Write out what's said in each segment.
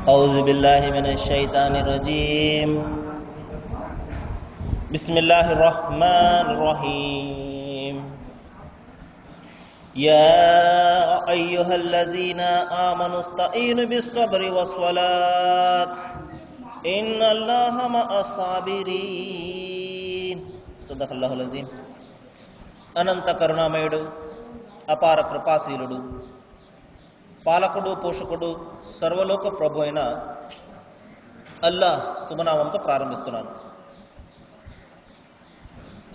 أعوذ بالله من الشيطان الرجيم بسم الله الرحمن الرحيم يا أيها الذين آمنوا استعينوا بالصبر والصلاة إن الله مع الصابرين صدق الله العظيم. అనంత కరుణామయుడు అపార కృపాశీలుడు పాలకుడు పోషకుడు సర్వలోక ప్రభు అయిన అల్లాహ్ శుభనామంతో ప్రారంభిస్తున్నాను.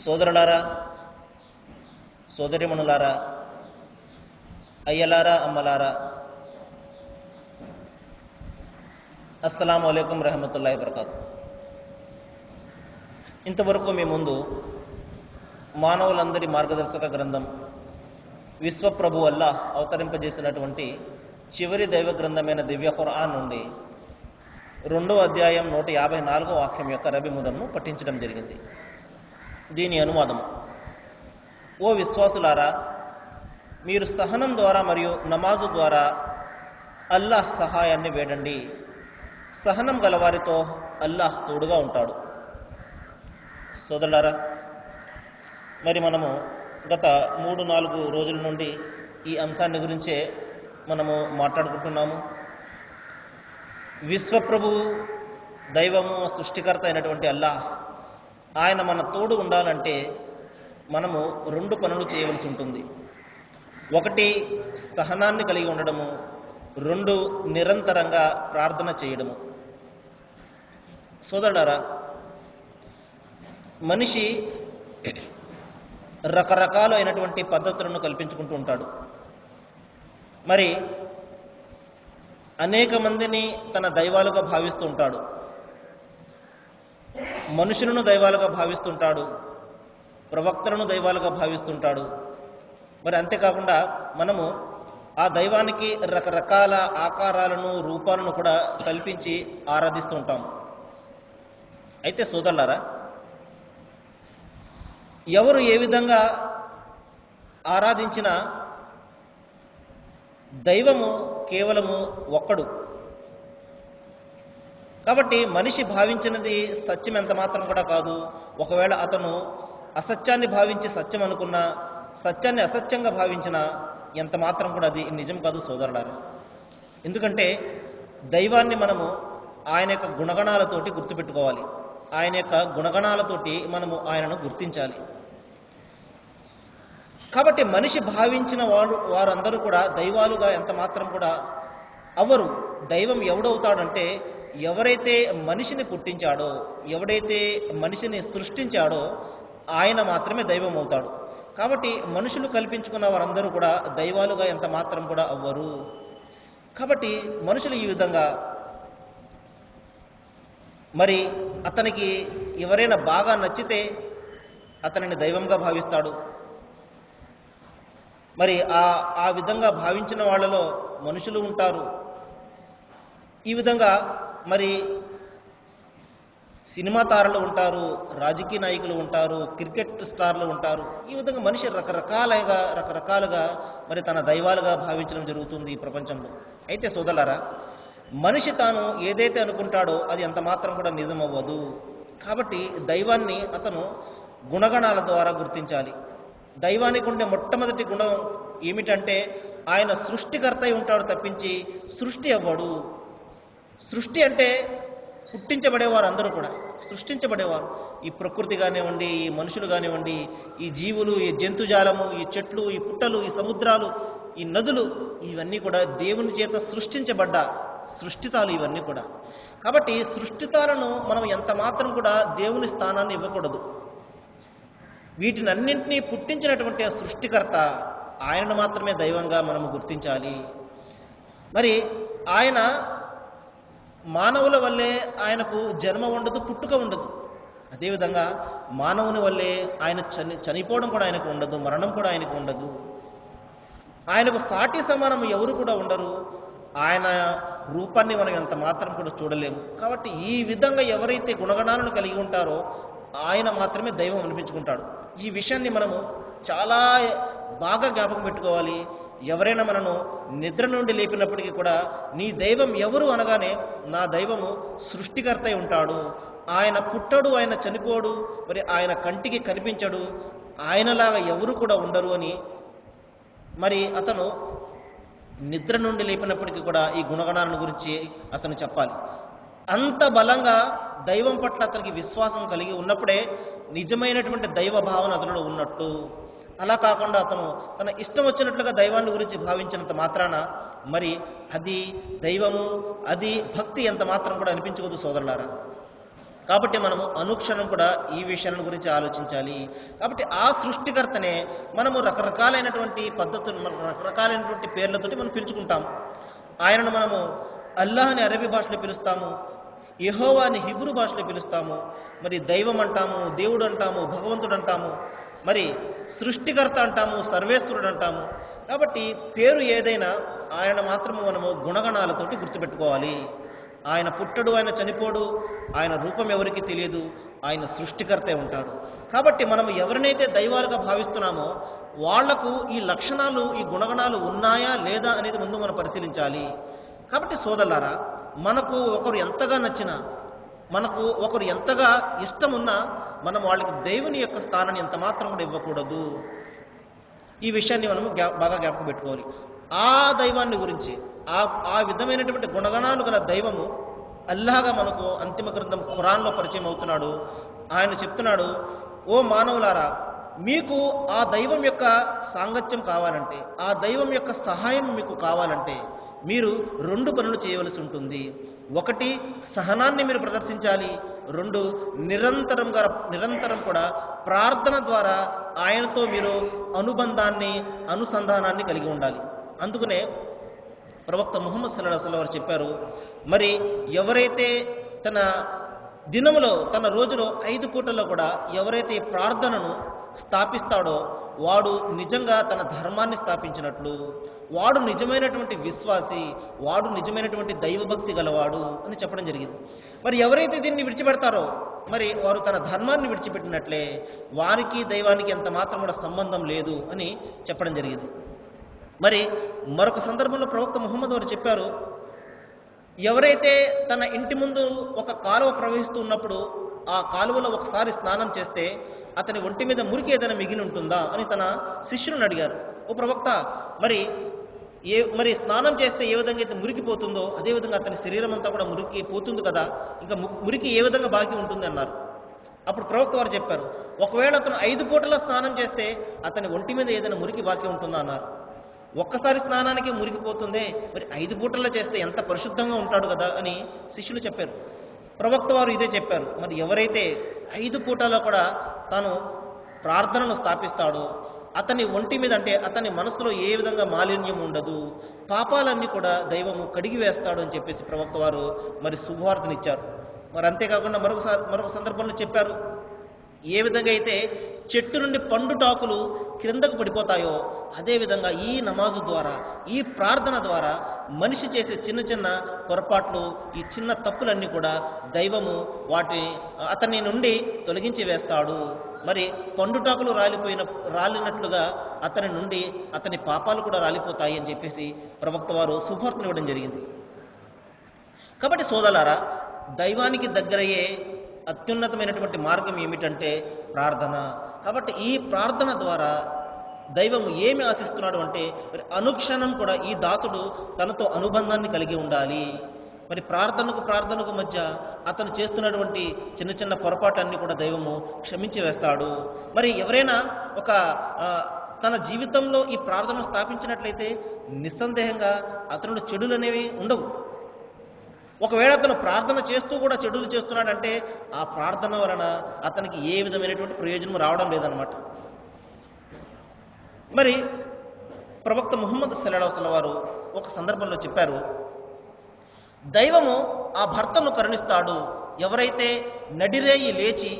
సోదరులారా, సోదరిమణులారా, అయ్యలారా, అమ్మలారా, అస్సలాము అలైకుం రహమతుల్లాహి వబరకాతు. ఇంతవరకు మీ ముందు మానవులందరి మార్గదర్శక గ్రంథం విశ్వప్రభు అల్లాహ్ అవతరింపజేసినటువంటి చివరి దైవ గ్రంథమైన దివ్య ఖురాన్ నుండి 2వ అధ్యాయం 154వ వాక్యం యొక్క రబి ముదన్ను పఠించడం జరిగింది. దీని అనువాదము: ఓ విశ్వాసులారా, మీరు సహనం ద్వారా మరియు నమాజు ద్వారా అల్లాహ్ సహాయాన్ని వేడండి. సహనం గలవారితో అల్లాహ్ తోడుగా ఉంటాడు. సోదరులారా, మరి మనము గత 3-4 రోజుల నుండి ఈ అంశాన్ని గురించే మనము మాట్లాడుకుంటున్నాము. విశ్వప్రభువు, దైవము, సృష్టికర్త అయినటువంటి అల్లాహ్, ఆయన మన తోడు ఉండాలంటే మనము 2 పనులు చేయవలసి ఉంటుంది. 1 సహనాన్ని కలిగి ఉండడము, 2 నిరంతరంగా ప్రార్థన చేయడము. సోదరులారా, మనిషి రకరకాలు అయినటువంటి పద్ధతులను కల్పించుకుంటూ ఉంటాడు. మరి అనేక మందిని తన దైవాలుగా భావిస్తూ ఉంటాడు. మనుషులను దైవాలుగా భావిస్తుంటాడు, ప్రవక్తలను దైవాలుగా భావిస్తుంటాడు. మరి అంతేకాకుండా మనము ఆ దైవానికి రకరకాల ఆకారాలను, రూపాలను కూడా కల్పించి ఆరాధిస్తూ ఉంటాము. అయితే సోదరులారా, ఎవరు ఏ విధంగా ఆరాధించినా దైవము కేవలము ఒక్కడు. కాబట్టి మనిషి భావించినది సత్యం ఎంత మాత్రం కూడా కాదు. ఒకవేళ అతను అసత్యాన్ని భావించి సత్యం అనుకున్నా, సత్యాన్ని అసత్యంగా భావించినా ఎంత మాత్రం కూడా అది నిజం కాదు సోదరులారా. ఎందుకంటే దైవాన్ని మనము ఆయన యొక్క గుణగణాలతోటి గుర్తుపెట్టుకోవాలి. ఆయన యొక్క గుణగణాలతోటి మనము ఆయనను గుర్తించాలి. కాబట్టి మనిషి భావించిన వారందరూ కూడా దైవాలుగా ఎంత మాత్రం కూడా అవరు. దైవం ఎవడవుతాడంటే ఎవరైతే మనిషిని పుట్టించాడో, ఎవడైతే మనిషిని సృష్టించాడో ఆయన మాత్రమే దైవం అవుతాడు. కాబట్టి మనుషులు కల్పించుకున్న వారందరూ కూడా దైవాలుగా ఎంత మాత్రం కూడా అవ్వరు. కాబట్టి మనుషులు ఈ విధంగా మరి అతనికి ఎవరైనా బాగా నచ్చితే అతనిని దైవంగా భావిస్తాడు. మరి ఆ విధంగా భావించిన వాళ్ళలో మనుషులు ఉంటారు. ఈ విధంగా మరి సినిమా తారలు ఉంటారు, రాజకీయ నాయకులు ఉంటారు, క్రికెట్ స్టార్లు ఉంటారు. ఈ విధంగా మనిషి రకరకాలుగా మరి తన దైవాలుగా భావించడం జరుగుతుంది ఈ ప్రపంచంలో. అయితే సోదరులారా, మనిషి తాను ఏదైతే అనుకుంటాడో అది ఎంత మాత్రం కూడా నిజం అవ్వదు. కాబట్టి దైవాన్ని అతను గుణగణాల ద్వారా గుర్తించాలి. దైవానికి ఉండే మొట్టమొదటి గుణం ఏమిటంటే ఆయన సృష్టికర్త అయి ఉంటాడు తప్పించి సృష్టి అవ్వడు. సృష్టి అంటే పుట్టించబడేవారు, అందరూ కూడా సృష్టించబడేవారు. ఈ ప్రకృతి కానివ్వండి, ఈ మనుషులు కానివ్వండి, ఈ జీవులు, ఈ జంతుజాలము, ఈ చెట్లు, ఈ పుట్టలు, ఈ సముద్రాలు, ఈ నదులు, ఇవన్నీ కూడా దేవుని చేత సృష్టించబడ్డ సృష్టితాలు ఇవన్నీ కూడా. కాబట్టి సృష్టితాలను మనం ఎంత మాత్రం కూడా దేవుని స్థానాన్ని ఇవ్వకూడదు. వీటినన్నింటినీ పుట్టించినటువంటి ఆ సృష్టికర్త ఆయనను మాత్రమే దైవంగా మనము గుర్తించాలి. మరి ఆయన మానవుల వల్లే ఆయనకు జన్మ ఉండదు, పుట్టుక ఉండదు. అదేవిధంగా మానవుని వల్లే ఆయన చనిపోవడం కూడా ఆయనకు ఉండదు, మరణం కూడా ఆయనకు ఉండదు. ఆయనకు సాటి సమానం ఎవరు కూడా ఉండరు. ఆయన రూపాన్ని మనం ఎంత మాత్రం కూడా చూడలేము. కాబట్టి ఈ విధంగా ఎవరైతే గుణగణాలను కలిగి ఉంటారో ఆయన మాత్రమే దైవం అనిపించుకుంటాడు. ఈ విషయాన్ని మనము చాలా బాగా జ్ఞాపకం పెట్టుకోవాలి. ఎవరైనా మనను నిద్ర నుండి లేపినప్పటికీ కూడా నీ దైవం ఎవరు అనగానే నా దైవము సృష్టికర్త అయి ఉంటాడు, ఆయన పుట్టడు, ఆయన చనిపోడు, మరి ఆయన కంటికి కనిపించడు, ఆయనలాగా ఎవరు కూడా ఉండరు అని మరి అతను నిద్ర నుండి లేపినప్పటికీ కూడా ఈ గుణగణాలను గురించి అతను చెప్పాలి. అంత బలంగా దైవం పట్ల అతనికి విశ్వాసం కలిగి ఉన్నప్పుడే నిజమైనటువంటి దైవ భావన అతనిలో ఉన్నట్టు. అలా కాకుండా అతను తన ఇష్టం వచ్చినట్లుగా దైవాన్ని గురించి భావించినంత మాత్రాన మరి అది దైవము, అది భక్తి ఎంత మాత్రం కూడా అనిపించకూడదు సోదరులారా. కాబట్టి మనము అనుక్షణం కూడా ఈ విషయాల గురించి ఆలోచించాలి. కాబట్టి ఆ సృష్టికర్తనే మనము రకరకాలైనటువంటి పద్ధతులు, రకరకాలైనటువంటి పేర్లతోటి మనం పిలుచుకుంటాం. ఆయనను మనము అల్లాహ్ అని అరబీ భాషలో పిలుస్తాము, యెహోవా అని హిబ్రూ భాషలో పిలుస్తాము, మరి దైవం అంటాము, దేవుడు అంటాము, భగవంతుడు అంటాము, మరి సృష్టికర్త అంటాము, సర్వేశ్వరుడు అంటాము. కాబట్టి పేరు ఏదైనా ఆయన మాత్రము మనము గుణగణాలతోటి గుర్తుపెట్టుకోవాలి. ఆయన పుట్టడు, ఆయన చనిపోడు, ఆయన రూపం ఎవరికి తెలియదు, ఆయన సృష్టికర్తే ఉంటాడు. కాబట్టి మనము ఎవరినైతే దైవాలుగా భావిస్తున్నామో వాళ్లకు ఈ లక్షణాలు, ఈ గుణగణాలు ఉన్నాయా లేదా అనేది ముందు మనం పరిశీలించాలి. కాబట్టి సోదరులారా, మనకు ఒకరు ఎంతగా నచ్చినా, మనకు ఒకరు ఎంతగా ఇష్టమున్నా మనం వాళ్ళకి దేవుని యొక్క స్థానాన్ని ఎంత మాత్రం కూడా ఇవ్వకూడదు. ఈ విషయాన్ని మనము బాగా జ్ఞాపకం పెట్టుకోవాలి. ఆ దైవాన్ని గురించి, ఆ విధమైనటువంటి గుణగణాలు గల దైవము అల్లాహగా మనకు అంతిమ గ్రంథం ఖురాన్లో పరిచయం అవుతున్నాడు. ఆయన చెప్తున్నాడు, ఓ మానవులారా, మీకు ఆ దైవం యొక్క సాంగత్యం కావాలంటే, ఆ దైవం యొక్క సహాయం మీకు కావాలంటే మీరు 2 పనులు చేయవలసి ఉంటుంది. 1, సహనాన్ని మీరు ప్రదర్శించాలి. 2, నిరంతరం కూడా ప్రార్థన ద్వారా ఆయనతో మీరు అనుసంధానాన్ని కలిగి ఉండాలి. అందుకనే ప్రవక్త ముహమ్మద్ సల్లల్లాహు అలైహి వసల్లం వారు చెప్పారు, మరి ఎవరైతే తన దినములో, తన రోజులో 5 పూటల్లో కూడా ఎవరైతే ఈ ప్రార్థనను స్థాపిస్తాడో వాడు నిజంగా తన ధర్మాన్ని స్థాపించినట్లు, వాడు నిజమైనటువంటి విశ్వాసి, వాడు నిజమైనటువంటి దైవభక్తి గలవాడు అని చెప్పడం జరిగింది. మరి ఎవరైతే దీన్ని విడిచిపెడతారో మరి వారు తన ధర్మాన్ని విడిచిపెట్టినట్లే, వారికి దైవానికి ఎంత మాత్రం కూడా సంబంధం లేదు అని చెప్పడం జరిగింది. మరి మరొక సందర్భంలో ప్రవక్త ముహమ్మద్ వారు చెప్పారు, ఎవరైతే తన ఇంటి ముందు ఒక కాలువ ప్రవహిస్తూ ఉన్నప్పుడు ఆ కాలువలో ఒకసారి స్నానం చేస్తే అతని ఒంటి మీద మురికి ఏదైనా మిగిలి ఉంటుందా అని తన శిష్యులను అడిగారు. ఓ ప్రవక్త, మరి స్నానం చేస్తే ఏ విధంగా అయితే మురికిపోతుందో అదేవిధంగా అతని శరీరం అంతా కూడా మురికి పోతుంది కదా, ఇంకా మురికి ఏ విధంగా బాకీ ఉంటుంది అన్నారు. అప్పుడు ప్రవక్త వారు చెప్పారు, ఒకవేళ అతను 5 పూటల స్నానం చేస్తే అతని ఒంటి మీద ఏదైనా మురికి బాకీ ఉంటుందా అన్నారు. ఒక్కసారి స్నానానికి మురికిపోతుందే, మరి 5 పూటల్లో చేస్తే ఎంత పరిశుద్ధంగా ఉంటాడు కదా అని శిష్యులు చెప్పారు. ప్రవక్త వారు ఇదే చెప్పారు, మరి ఎవరైతే 5 పూటల్లో కూడా తాను ప్రార్థనను స్థాపిస్తాడో అతని ఒంటి మీద, అంటే అతని మనసులో ఏ విధంగా మాలిన్యం ఉండదు, పాపాలన్నీ కూడా దైవము కడిగి వేస్తాడు అని చెప్పేసి ప్రవక్త వారు మరి శుభవార్తనిచ్చారు. మరి అంతేకాకుండా మరొక సందర్భంలో చెప్పారు, ఏ విధంగా అయితే చెట్టు నుండి పండుటాకులు క్రిందకు పడిపోతాయో అదేవిధంగా ఈ నమాజు ద్వారా, ఈ ప్రార్థన ద్వారా మనిషి చేసే చిన్న చిన్న పొరపాట్లు, ఈ చిన్న తప్పులన్నీ కూడా దైవము అతని నుండి తొలగించి వేస్తాడు. మరి పండుటాకులు రాలినట్లుగా అతని నుండి అతని పాపాలు కూడా రాలిపోతాయి అని చెప్పేసి ప్రవక్త వారు శుభవార్తనివ్వడం జరిగింది. కాబట్టి సోదరులారా, దైవానికి దగ్గరయ్యే అత్యున్నతమైనటువంటి మార్గం ఏమిటంటే ప్రార్థన. కాబట్టి ఈ ప్రార్థన ద్వారా దైవము ఏమి ఆశిస్తున్నాడు అంటే మరి అనుక్షణం కూడా ఈ దాసుడు తనతో అనుబంధాన్ని కలిగి ఉండాలి. మరి ప్రార్థనకు మధ్య అతను చేస్తున్నటువంటి చిన్న చిన్న పొరపాట్లన్నీ కూడా దైవము క్షమించి వేస్తాడు. మరి ఎవరైనా తన జీవితంలో ఈ ప్రార్థనను స్థాపించినట్లయితే నిస్సందేహంగా అతను చెడులు అనేవి ఉండవు. ఒకవేళ అతను ప్రార్థన చేస్తూ కూడా చెడులు చేస్తున్నాడంటే ఆ ప్రార్థన వలన అతనికి ఏ విధమైనటువంటి ప్రయోజనం రావడం లేదన్నమాట. మరి ప్రవక్త ముహమ్మద్ సల్లల్లాహు అలైహి వసల్లం వారు ఒక సందర్భంలో చెప్పారు, దైవము ఆ భర్తను కరుణిస్తాడు ఎవరైతే నడిరేయి లేచి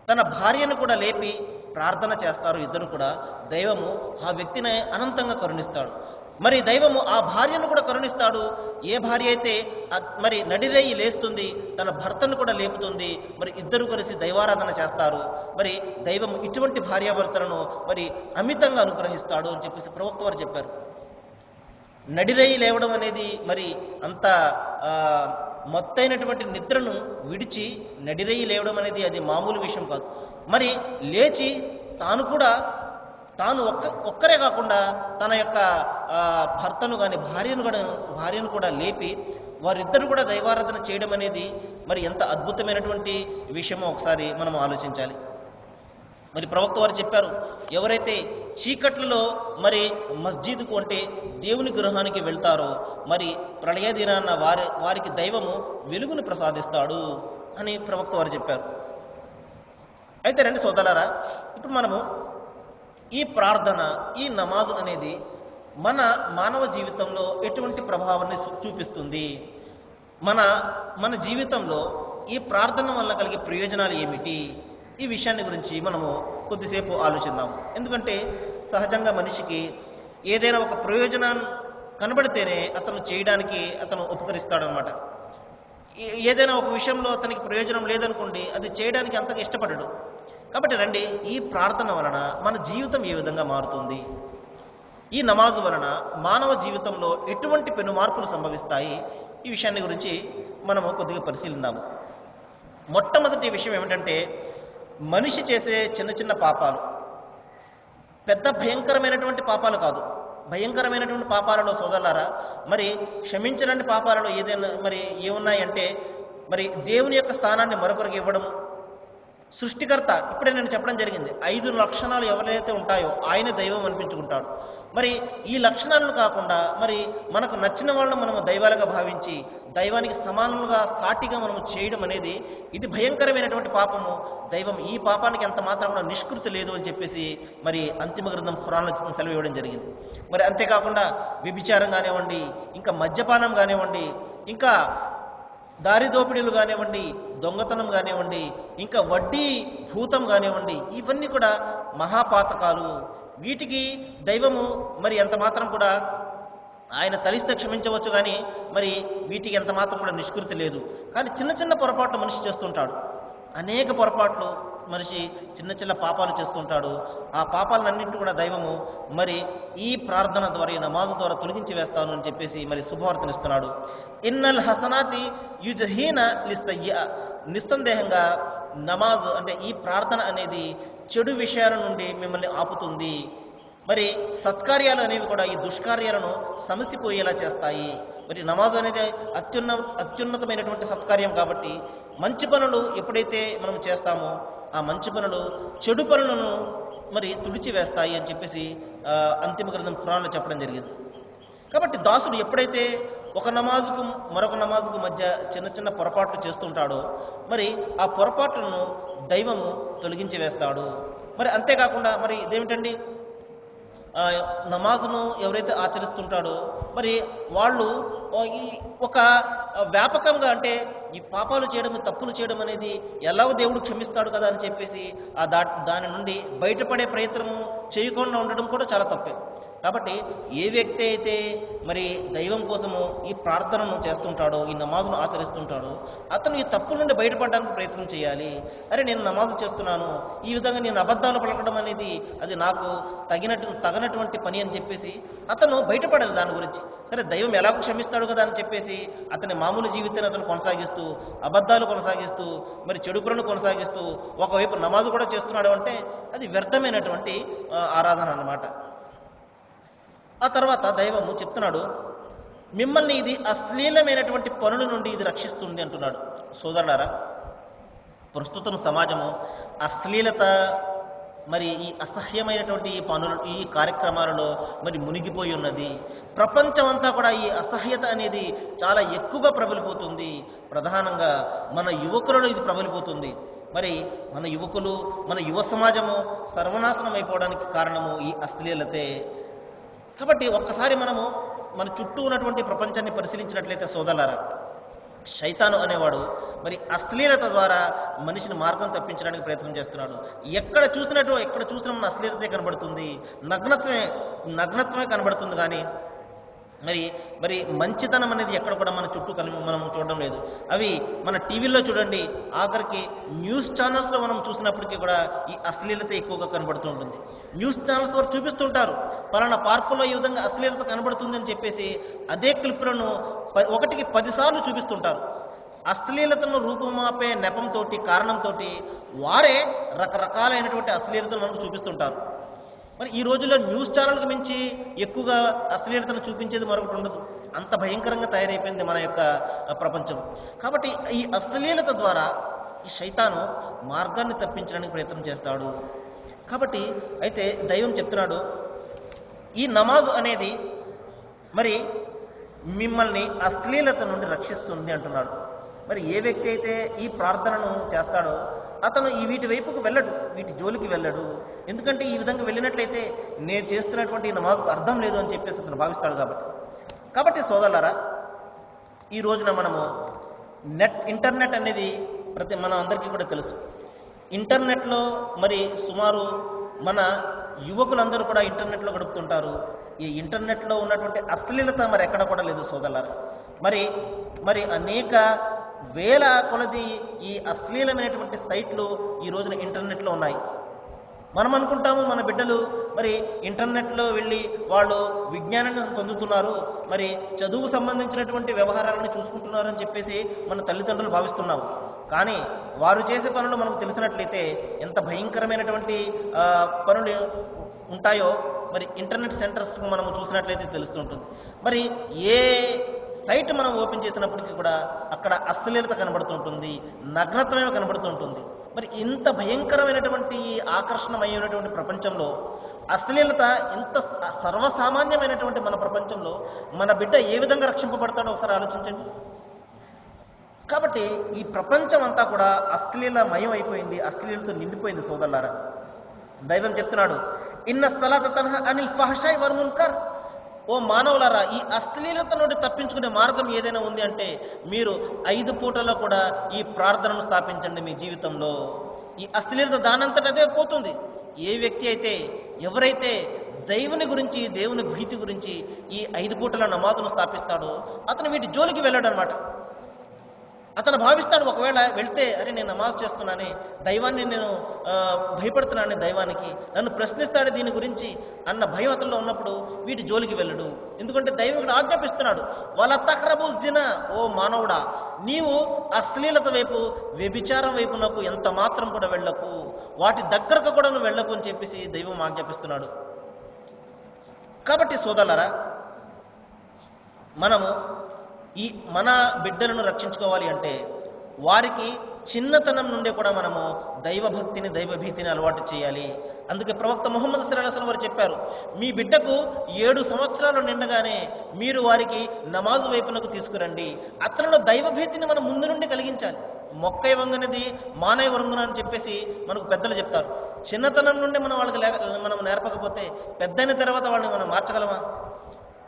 తన భార్యను కూడా లేపి ప్రార్థన చేస్తారు. ఇద్దరు కూడా దైవము ఆ వ్యక్తిని అనంతంగా కరుణిస్తాడు. మరి దైవము ఆ భార్యను కూడా కరుణిస్తాడు. ఏ భార్య అయితే మరి నడిరేయి లేస్తుంది, తన భర్తను కూడా లేపుతుంది, మరి ఇద్దరు కలిసి దైవారాధన చేస్తారు. మరి దైవం ఇటువంటి భార్యాభర్తలను మరి అమితంగా అనుగ్రహిస్తాడు అని చెప్పేసి ప్రవక్త వారు చెప్పారు. నడిరేయి లేవడం అనేది మరి అంత మొత్తైనటువంటి నిద్రను విడిచి నడిరేయి లేవడం అనేది అది మామూలు విషయం కాదు. మరి లేచి తాను ఒక్కరే కాకుండా తన యొక్క భర్తను కానీ భార్యను కూడా లేపి వారిద్దరు కూడా దైవారాధన చేయడం అనేది మరి ఎంత అద్భుతమైనటువంటి విషయమో ఒకసారి మనం ఆలోచించాలి. మరి ప్రవక్త వారు చెప్పారు, ఎవరైతే చీకట్లలో మరి మస్జిద్కు అంటే దేవుని గృహానికి వెళ్తారో మరి ప్రళయ దినాన్న వారికి దైవము వెలుగును ప్రసాదిస్తాడు అని ప్రవక్త వారు చెప్పారు. అయితే రండి సోదరులారా, ఇప్పుడు మనము ఈ ప్రార్థన, ఈ నమాజు అనేది మన మానవ జీవితంలో ఎటువంటి ప్రభావాన్ని చూపిస్తుంది, మన జీవితంలో ఈ ప్రార్థన వల్ల కలిగే ప్రయోజనాలు ఏమిటి, ఈ విషయాన్ని గురించి మనము కొద్దిసేపు ఆలోచిద్దాం. ఎందుకంటే సహజంగా మనిషికి ఏదైనా ఒక ప్రయోజనం కనబడితేనే అతను చేయడానికి అతను ఉపకరిస్తాడనమాట. ఏదైనా ఒక విషయంలో అతనికి ప్రయోజనం లేదనుకోండి, అది చేయడానికి అంతగా ఇష్టపడడు. కాబట్టి రండి, ఈ ప్రార్థన వలన మన జీవితం ఏ విధంగా మారుతుంది, ఈ నమాజు వలన మానవ జీవితంలో ఎటువంటి పెను మార్పులు సంభవిస్తాయి, ఈ విషయాన్ని గురించి మనము కొద్దిగా పరిశీలిద్దాము. మొట్టమొదటి విషయం ఏమిటంటే, మనిషి చేసే చిన్న చిన్న పాపాలు పెద్ద భయంకరమైనటువంటి పాపాలు కాదు. భయంకరమైనటువంటి పాపాలలో సోదరులారా, మరి క్షమించలేని పాపాలలో ఏదైనా మరి ఏమున్నాయంటే, మరి దేవుని యొక్క స్థానాన్ని మరొకరికి ఇవ్వడము. సృష్టికర్త ఇప్పుడే నేను చెప్పడం జరిగింది, 5 లక్షణాలు ఎవరైతే ఉంటాయో ఆయన దైవం అనిపించుకుంటాడు. మరి ఈ లక్షణాలను కాకుండా మరి మనకు నచ్చిన వాళ్ళను మనము దైవాలుగా భావించి దైవానికి సమానంగా సాటిగా మనము చేయడం అనేది ఇది భయంకరమైనటువంటి పాపము. దైవం ఈ పాపానికి ఎంత మాత్రం కూడా నిష్కృతి లేదు అని చెప్పేసి మరి అంతిమ గ్రంథం ఖురాన్లో సెలవు ఇవ్వడం జరిగింది. మరి అంతేకాకుండా వ్యభిచారం కానివ్వండి, ఇంకా మద్యపానం కానివ్వండి, ఇంకా దారిదోపిడీలు కానివ్వండి, దొంగతనం కానివ్వండి, ఇంకా వడ్డీ భూతం కానివ్వండి, ఇవన్నీ కూడా మహాపాతకాలు. వీటికి దైవము మరి ఎంత మాత్రం కూడా ఆయన తలిస్తే క్షమించవచ్చు, కానీ మరి వీటికి ఎంత మాత్రం కూడా నిష్కృతి లేదు. కానీ చిన్న చిన్న పొరపాట్లు మనిషి చేస్తుంటాడు, అనేక పొరపాట్లు మనిషి చిన్న చిన్న పాపాలు చేస్తుంటాడు. ఆ పాపాలన్నింటినీ కూడా దైవము మరి ఈ ప్రార్థన ద్వారా, ఈ నమాజు ద్వారా తొలగించి వేస్తాను అని చెప్పేసి మరి శుభవార్తనిస్తున్నాడు. ఇన్నల్ హసనాతి యుజహీన లిస్సయ్యా. నిస్సందేహంగా నమాజు అంటే ఈ ప్రార్థన అనేది చెడు విషయాల నుండి మిమ్మల్ని ఆపుతుంది. మరి సత్కార్యాలు అనేవి కూడా ఈ దుష్కార్యాలను సమసిపోయేలా చేస్తాయి. మరి నమాజు అనేది అత్యున్నతమైనటువంటి సత్కార్యం కాబట్టి మంచి పనులు ఎప్పుడైతే మనం చేస్తామో ఆ మంచి పనులు చెడు పనులను మరి తుడిచివేస్తాయి అని చెప్పేసి అంతిమ గ్రంథం ఖురాన్లో చెప్పడం జరిగింది. కాబట్టి దాసుడు ఎప్పుడైతే ఒక నమాజుకు మరొక నమాజుకు మధ్య చిన్న చిన్న పొరపాట్లు చేస్తుంటాడో మరి ఆ పొరపాట్లను దైవము తొలగించి వేస్తాడు. మరి అంతేకాకుండా మరి ఇదేమిటండి, నమాజును ఎవరైతే ఆచరిస్తుంటాడో మరి వాళ్ళు ఈ ఒక వ్యాపకంగా అంటే ఈ పాపాలు చేయడం, తప్పులు చేయడం అనేది ఎలాగో దేవుడు క్షమిస్తాడు కదా అని చెప్పేసి దాని నుండి బయటపడే ప్రయత్నం చేయకుండా ఉండడం కూడా చాలా తప్పే. కాబట్టి ఏ వ్యక్తి అయితే మరి దైవం కోసము ఈ ప్రార్థనను చేస్తుంటాడో, ఈ నమాజును ఆచరిస్తుంటాడో, అతను ఈ తప్పుల నుండి బయటపడడానికి ప్రయత్నం చేయాలి. అరే నేను నమాజు చేస్తున్నాను, ఈ విధంగా నేను అబద్ధాలు పలకడం అనేది అది నాకు తగనటువంటి పని అని చెప్పేసి అతను బయటపడాలి దాని గురించి. సరే దైవం ఎలాగో క్షమిస్తాడు కదా అని చెప్పేసి అతని మామూలు జీవితాన్ని అతను కొనసాగిస్తూ, అబద్ధాలు కొనసాగిస్తూ, మరి చెడు పనులు కొనసాగిస్తూ ఒకవైపు నమాజు కూడా చేస్తున్నాడు అంటే అది వ్యర్థమైనటువంటి ఆరాధన అన్నమాట. ఆ తర్వాత దైవము చెప్తున్నాడు, మిమ్మల్ని ఇది అశ్లీలమైనటువంటి పనుల నుండి ఇది రక్షిస్తుంది అంటున్నాడు. సోదరులారా, ప్రస్తుతం సమాజము అశ్లీలత మరి ఈ అసహ్యమైనటువంటి ఈ పనులు, ఈ కార్యక్రమాలలో మరి మునిగిపోయి ఉన్నది. ప్రపంచమంతా కూడా ఈ అసహ్యత అనేది చాలా ఎక్కువగా ప్రబలిపోతుంది. ప్రధానంగా మన యువకులలో ఇది ప్రబలిపోతుంది. మరి మన యువకులు, మన యువ సమాజము సర్వనాశనం అయిపోవడానికి కారణము ఈ అశ్లీలతే. కాబట్టి ఒక్కసారి మనము మన చుట్టూ ఉన్నటువంటి ప్రపంచాన్ని పరిశీలించినట్లయితే సోదరులారా, శైతాను అనేవాడు మరి అశ్లీలత ద్వారా మనిషిని మార్గం తప్పించడానికి ప్రయత్నం చేస్తున్నాడు. ఎక్కడ చూసినా మన అశ్లీలతే కనబడుతుంది, నగ్నత్వమే కనబడుతుంది. కానీ మరి మరి మంచితనం అనేది ఎక్కడ కూడా మన చుట్టూ మనం చూడడం లేదు. అవి మన టీవీల్లో చూడండి, ఆఖరికి న్యూస్ ఛానల్స్లో మనం చూసినప్పటికీ కూడా ఈ అశ్లీలత ఎక్కువగా కనబడుతూ ఉంటుంది. న్యూస్ ఛానల్స్ వారు చూపిస్తుంటారు, పలానా పార్కులో ఈ విధంగా అశ్లీలత కనబడుతుంది అని చెప్పేసి అదే క్లిప్లను ఒకటికి 10 సార్లు చూపిస్తుంటారు. అశ్లీలతను రూపుమాపే నెపంతో, కారణంతో వారే రకరకాలైనటువంటి అశ్లీలతను మనకు చూపిస్తుంటారు. మరి ఈ రోజుల్లో న్యూస్ ఛానల్కి మించి ఎక్కువగా అశ్లీలతను చూపించేది మరొకటి ఉండదు. అంత భయంకరంగా తయారైపోయింది మన యొక్క ప్రపంచం. కాబట్టి ఈ అశ్లీలత ద్వారా ఈ శైతాను మార్గాన్ని తప్పించడానికి ప్రయత్నం చేస్తాడు. కాబట్టి అయితే దైవం చెప్తున్నాడు, ఈ నమాజు అనేది మరి మిమ్మల్ని అశ్లీలత నుండి రక్షిస్తుంది అంటున్నాడు. మరి ఏ వ్యక్తి అయితే ఈ ప్రార్థనను చేస్తాడో అతను ఈ వీటి వైపుకు వెళ్ళడు, వీటి జోలికి వెళ్ళడు. ఎందుకంటే ఈ విధంగా వెళ్ళినట్లయితే నేను చేస్తున్నటువంటి నమాజ్కు అర్థం లేదు అని చెప్పేసి అతను భావిస్తాడు. కాబట్టి సోదరులారా, ఈ రోజున మనము ఇంటర్నెట్ అనేది మన అందరికీ కూడా తెలుసు. ఇంటర్నెట్లో మరి సుమారు మన యువకులందరూ కూడా ఇంటర్నెట్లో గడుపుతుంటారు. ఈ ఇంటర్నెట్లో ఉన్నటువంటి అశ్లీలత మరి ఎక్కడ కూడా లేదు సోదరులారా. మరి అనేక వేల కొలది ఈ అశ్లీలమైనటువంటి సైట్లు ఈ రోజున ఇంటర్నెట్లో ఉన్నాయి. మనం అనుకుంటాము మన బిడ్డలు మరి ఇంటర్నెట్లో వెళ్ళి వాళ్ళు విజ్ఞానాన్ని పొందుతున్నారు, మరి చదువుకు సంబంధించినటువంటి వ్యవహారాలను చూసుకుంటున్నారు అని చెప్పేసి మన తల్లిదండ్రులు భావిస్తున్నాము. కానీ వారు చేసే పనులు మనకు తెలిసినట్లయితే ఎంత భయంకరమైనటువంటి పనులు ఉంటాయో మరి ఇంటర్నెట్ సెంటర్స్కు మనము చూసినట్లయితే తెలుస్తుంటుంది. మరి ఏ సైట్ మనం ఓపెన్ చేసినప్పటికీ కూడా అక్కడ అశ్లీలత కనబడుతుంటుంది, నగ్నత్వమే కనబడుతుంటుంది. మరి ఇంత భయంకరమైనటువంటి ఆకర్షణమైనటువంటి ప్రపంచంలో అశ్లీలత ఇంత సర్వసామాన్యమైనటువంటి మన ప్రపంచంలో మన బిడ్డ ఏ విధంగా రక్షింపబడతాడో ఒకసారి ఆలోచించండి. కాబట్టి ఈ ప్రపంచం అంతా కూడా అశ్లీలమయం అయిపోయింది, అశ్లీలతో నిండిపోయింది సోదరులారా. దైవం చెప్తున్నాడు, ఇన్న సలాత తన్హా అనిల్ ఫహషాయ్ వల్ మున్కర్. ఓ మానవులారా, ఈ అశ్లీలత నుండి తప్పించుకునే మార్గం ఏదైనా ఉంది అంటే మీరు 5 పూటల్లో కూడా ఈ ప్రార్థనను స్థాపించండి మీ జీవితంలో. ఈ అశ్లీలత దానంతట అదే పోతుంది. ఏ వ్యక్తి అయితే ఎవరైతే దేవుని గురించి, దేవుని భీతి గురించి ఈ 5 పూటల నమాజును స్థాపిస్తాడో అతను వీటి జోలికి వెళ్ళాడు అనమాట. అతను భావిస్తాడు, ఒకవేళ వెళ్తే అరే నేను నమాజ్ చేస్తున్నానే, దైవాన్ని నేను భయపడుతున్నాను, దైవానికి నన్ను ప్రశ్నిస్తాడు దీని గురించి అన్న భయం అతనిలో ఉన్నప్పుడు వీటి జోలికి వెళ్ళడు. ఎందుకంటే దైవం ఇక్కడ ఆజ్ఞాపిస్తున్నాడు, వల తక్రబు జినా. ఓ మానవుడా, నీవు అశ్లీలత వైపు, వ్యభిచారం వైపు నాకు ఎంత మాత్రం కూడా వెళ్ళకు, వాటి దగ్గరకు కూడా నువ్వు వెళ్ళకు అని చెప్పేసి దైవం ఆజ్ఞాపిస్తున్నాడు. కాబట్టి సోదరులారా, మనము ఈ మన బిడ్డలను రక్షించుకోవాలి అంటే వారికి చిన్నతనం నుండి కూడా మనము దైవభక్తిని, దైవభీతిని అలవాటు చేయాలి. అందుకే ప్రవక్త ముహమ్మద్ సల్లల్లాహు అలైహి వసల్లం వారు చెప్పారు, మీ బిడ్డకు 7 సంవత్సరాలు నిండగానే మీరు వారికి నమాజు వైపునకు తీసుకురండి. అతనిలో దైవభీతిని మనం ముందు నుండి కలిగించాలి. మొక్కై వంగనిది మానై వంగున అని చెప్పేసి మనకు పెద్దలు చెప్తారు. చిన్నతనం నుండి మనం వాళ్ళకి మనం నేర్పకపోతే పెద్దయిన తర్వాత వాళ్ళని మనం మార్చగలమా?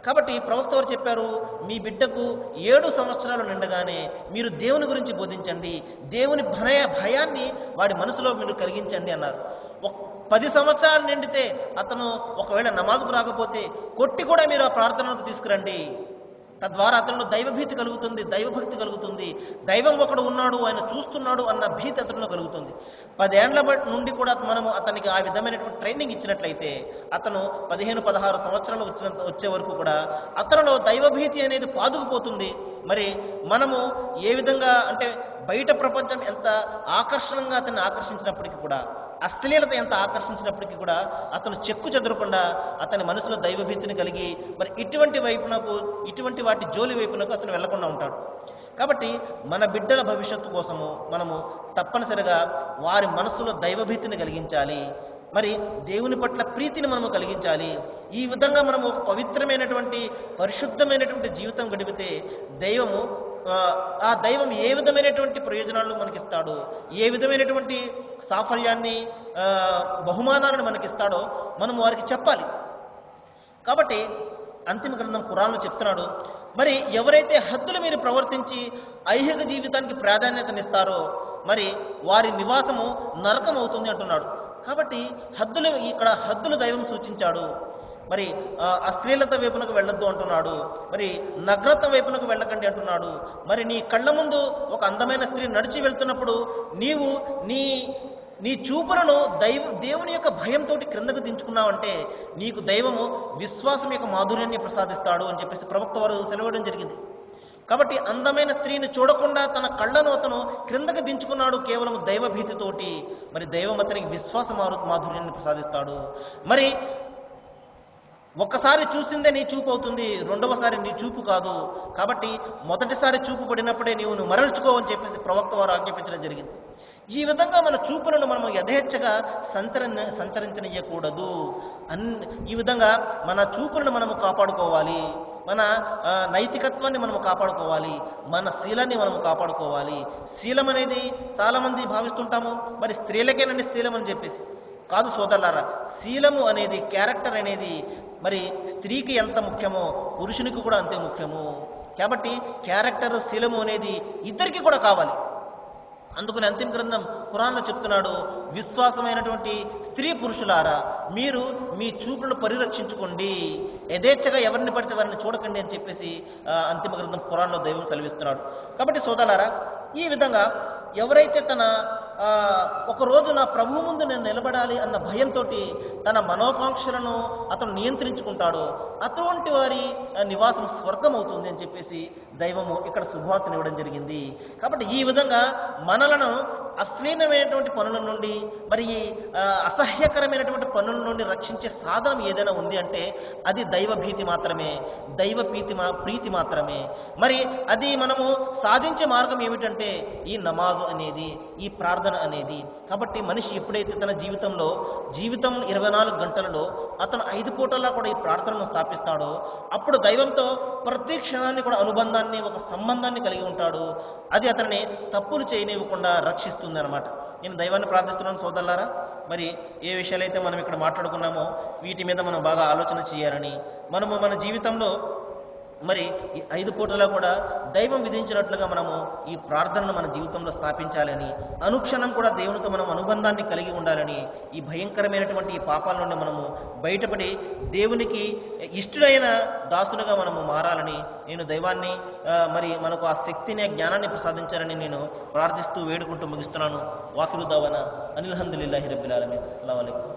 కాబట్టి ప్రవక్త వారు చెప్పారు, మీ బిడ్డకు 7 సంవత్సరాలు నిండగానే మీరు దేవుని గురించి బోధించండి, దేవుని భయాన్ని వాడి మనసులో మీరు కలిగించండి అన్నారు. 10 సంవత్సరాలు నిండితే అతను ఒకవేళ నమాజుకు రాకపోతే కొట్టి కూడా మీరు ఆ ప్రార్థనకు తీసుకురండి. తద్వారా అతనిలో దైవభీతి కలుగుతుంది, దైవభక్తి కలుగుతుంది, దైవం ఒకడు ఉన్నాడు, ఆయన చూస్తున్నాడు అన్న భీతి అతనిలో కలుగుతుంది. 10 ఏండ్ల నుండి కూడా మనము అతనికి ఆ విధమైనటువంటి ట్రైనింగ్ ఇచ్చినట్లయితే అతను 15-16 సంవత్సరాలు వచ్చే వరకు కూడా అతనిలో దైవభీతి అనేది పాదుకుపోతుంది. మరి మనము ఏ విధంగా అంటే బయట ప్రపంచం ఎంత ఆకర్షణంగా అతన్ని ఆకర్షించినప్పటికీ కూడా, అశ్లీలత ఎంత ఆకర్షించినప్పటికీ కూడా అతను చెక్కు చెదరకుండా అతని మనసులో దైవభీతిని కలిగి మరి ఇటువంటి వాటి జోలి వైపునకు అతను వెళ్లకుండా ఉంటాడు. కాబట్టి మన బిడ్డల భవిష్యత్తు కోసము మనము తప్పనిసరిగా వారి మనసులో దైవభీతిని కలిగించాలి, మరి దేవుని పట్ల ప్రీతిని మనము కలిగించాలి. ఈ విధంగా మనము ఒక పవిత్రమైనటువంటి, పరిశుద్ధమైనటువంటి జీవితం గడిపితే ఆ దైవం ఏ విధమైనటువంటి ప్రయోజనాలను మనకిస్తాడో, ఏ విధమైనటువంటి సాఫల్యాన్ని, బహుమానాలను మనకిస్తాడో మనం వారికి చెప్పాలి. కాబట్టి అంతిమ గ్రంథం ఖురాన్లో చెప్తున్నాడు, మరి ఎవరైతే హద్దులు మీరు ప్రవర్తించి ఐహిక జీవితానికి ప్రాధాన్యతనిస్తారో మరి వారి నివాసము నరకం అవుతుంది అంటున్నాడు. కాబట్టి ఇక్కడ హద్దులు దైవం సూచించాడు. మరి అశ్లీలత వైపునకు వెళ్ళొద్దు అంటున్నాడు, మరి నగ్నత వైపునకు వెళ్ళకండి అంటున్నాడు. మరి నీ కళ్ళ ముందు ఒక అందమైన స్త్రీ నడిచి వెళ్తున్నప్పుడు నీవు నీ నీ చూపులను దేవుని యొక్క భయంతో క్రిందకు దించుకున్నావంటే నీకు దైవము విశ్వాసం యొక్క మాధుర్యాన్ని ప్రసాదిస్తాడు అని చెప్పేసి ప్రవక్త వారు సెలవడం జరిగింది. కాబట్టి అందమైన స్త్రీని చూడకుండా తన కళ్ళను అతను క్రిందకు దించుకున్నాడు కేవలం దైవభీతితోటి. మరి దైవం అతనికి విశ్వాస మాధుర్యాన్ని ప్రసాదిస్తాడు. మరి ఒక్కసారి చూసిందే నీ చూపు అవుతుంది, రెండవసారి నీ చూపు కాదు. కాబట్టి మొదటిసారి చూపు పడినప్పుడే నువ్వు మరల్చుకోవని చెప్పేసి ప్రవక్త వారు ఆజ్ఞాపించడం జరిగింది. ఈ విధంగా మన చూపులను మనము యథేచ్ఛగా సంచరించనీయకూడదు. ఈ విధంగా మన చూపులను మనము కాపాడుకోవాలి, మన నైతికత్వాన్ని మనము కాపాడుకోవాలి, మన శీలాన్ని మనము కాపాడుకోవాలి. శీలం అనేది చాలామంది భావిస్తుంటాము మరి స్త్రీలకేనండి శీలం అని చెప్పేసి. కాదు సోదరులారా, శీలము అనేది, క్యారెక్టర్ అనేది మరి స్త్రీకి ఎంత ముఖ్యమో పురుషునికి కూడా అంతే ముఖ్యము. కాబట్టి క్యారెక్టర్, శీలము అనేది ఇద్దరికి కూడా కావాలి. అందుకని అంతిమ గ్రంథం ఖురాన్లో చెప్తున్నాడు, విశ్వాసమైనటువంటి స్త్రీ పురుషులారా మీరు మీ చూపులను పరిరక్షించుకోండి, యథేచ్ఛగా ఎవరిని పడితే వారిని చూడకండి అని చెప్పేసి అంతిమ గ్రంథం ఖురాన్లో దైవం సెలవిస్తున్నాడు. కాబట్టి సోదరులారా, ఈ విధంగా ఎవరైతే తన ఒకరోజు నా ప్రభువు ముందు నేను నిలబడాలి అన్న భయంతో తన మనోకాంక్షలను అతను నియంత్రించుకుంటాడో అటువంటి వారి నివాసం స్వర్గం అవుతుంది అని చెప్పేసి దైవము ఇక్కడ శుభవార్తనివ్వడం జరిగింది. కాబట్టి ఈ విధంగా మనలను అశ్లీలమైనటువంటి పనుల నుండి మరి అసహ్యకరమైనటువంటి పనుల నుండి రక్షించే సాధనం ఏదైనా ఉంది అంటే అది దైవభీతి మాత్రమే, ప్రీతి మాత్రమే. మరి అది మనము సాధించే మార్గం ఏమిటంటే ఈ నమాజు అనేది, ఈ ప్రార్థన అనేది. కాబట్టి మనిషి ఎప్పుడైతే తన జీవితం 24 గంటలలో అతను 5 పూటలా కూడా ఈ ప్రార్థనను స్థాపిస్తాడో అప్పుడు దైవంతో ప్రతి క్షణాన్ని కూడా అనుబంధాన్ని, ఒక సంబంధాన్ని కలిగి ఉంటాడు. అది అతనిని తప్పులు చేయనివ్వకుండా రక్షిస్తుంది అన్నమాట. నేను దైవాన్ని ప్రార్థిస్తున్నాను సోదరులారా, మరి ఏ విషయాలైతే మనం ఇక్కడ మాట్లాడుకున్నామో వీటి మీద మనం బాగా ఆలోచన చేయాలని, మనము మన జీవితంలో మరి ఈ 5 పూటలా కూడా దైవం విధించినట్లుగా మనము ఈ ప్రార్థనను మన జీవితంలో స్థాపించాలని, అనుక్షణం కూడా దేవునితో మనం అనుబంధాన్ని కలిగి ఉండాలని, ఈ భయంకరమైనటువంటి ఈ పాపాల నుండి మనము బయటపడి దేవునికి ఇష్టమైన దాసులుగా మనము మారాలని నేను దైవాన్ని మరి మనకు ఆ శక్తిని, జ్ఞానాన్ని ప్రసాదించాలని నేను ప్రార్థిస్తూ వేడుకుంటూ ముగిస్తున్నాను. వాకిరు దావన అనిల్ హమ్దులిల్లాహి రబ్బిల్ ఆలమీన్. అస్సలాము అలైకుం.